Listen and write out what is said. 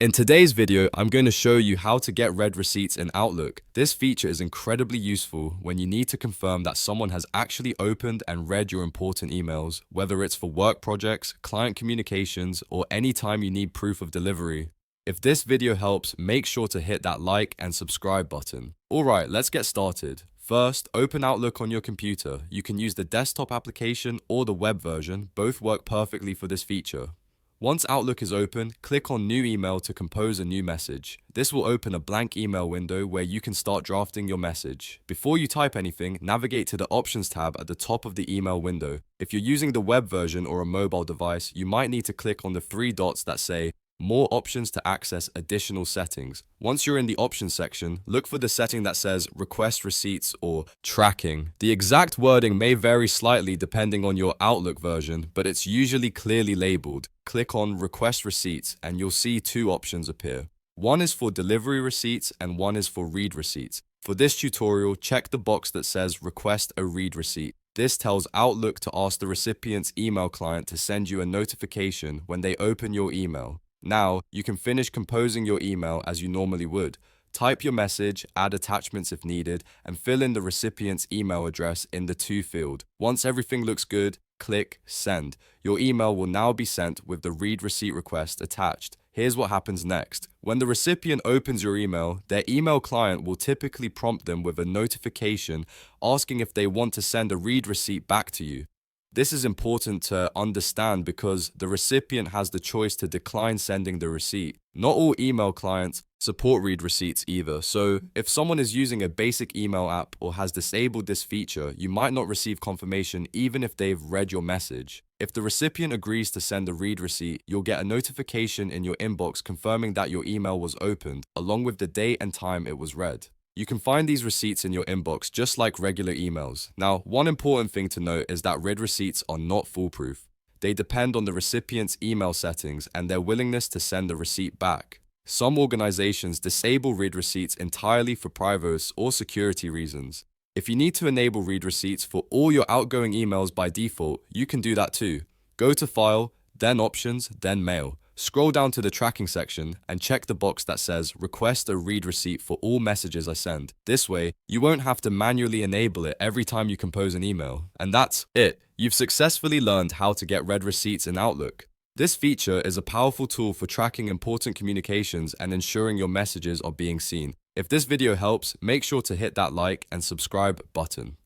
In today's video, I'm going to show you how to get read receipts in Outlook. This feature is incredibly useful when you need to confirm that someone has actually opened and read your important emails, whether it's for work projects, client communications, or any time you need proof of delivery. If this video helps, make sure to hit that like and subscribe button. Alright, let's get started. First, open Outlook on your computer. You can use the desktop application or the web version, both work perfectly for this feature. Once Outlook is open, click on New Email to compose a new message. This will open a blank email window where you can start drafting your message. Before you type anything, navigate to the Options tab at the top of the email window. If you're using the web version or a mobile device, you might need to click on the three dots that say More options to access additional settings. Once you're in the options section, look for the setting that says Request Receipts or Tracking. The exact wording may vary slightly depending on your Outlook version, but it's usually clearly labeled. Click on Request Receipts and you'll see two options appear. One is for delivery receipts and one is for read receipts. For this tutorial, check the box that says Request a read receipt. This tells Outlook to ask the recipient's email client to send you a notification when they open your email. Now, you can finish composing your email as you normally would. Type your message, add attachments if needed, and fill in the recipient's email address in the To field. Once everything looks good, click Send. Your email will now be sent with the read receipt request attached. Here's what happens next. When the recipient opens your email, their email client will typically prompt them with a notification asking if they want to send a read receipt back to you. This is important to understand because the recipient has the choice to decline sending the receipt. Not all email clients support read receipts either, so if someone is using a basic email app or has disabled this feature, you might not receive confirmation even if they've read your message. If the recipient agrees to send a read receipt, you'll get a notification in your inbox confirming that your email was opened, along with the date and time it was read. You can find these receipts in your inbox just like regular emails. Now, one important thing to note is that read receipts are not foolproof. They depend on the recipient's email settings and their willingness to send the receipt back. Some organizations disable read receipts entirely for privacy or security reasons. If you need to enable read receipts for all your outgoing emails by default, you can do that too. Go to File, then Options, then Mail. Scroll down to the tracking section and check the box that says Request a read receipt for all messages I send. This way, you won't have to manually enable it every time you compose an email. And that's it. You've successfully learned how to get read receipts in Outlook. This feature is a powerful tool for tracking important communications and ensuring your messages are being seen. If this video helps, make sure to hit that like and subscribe button.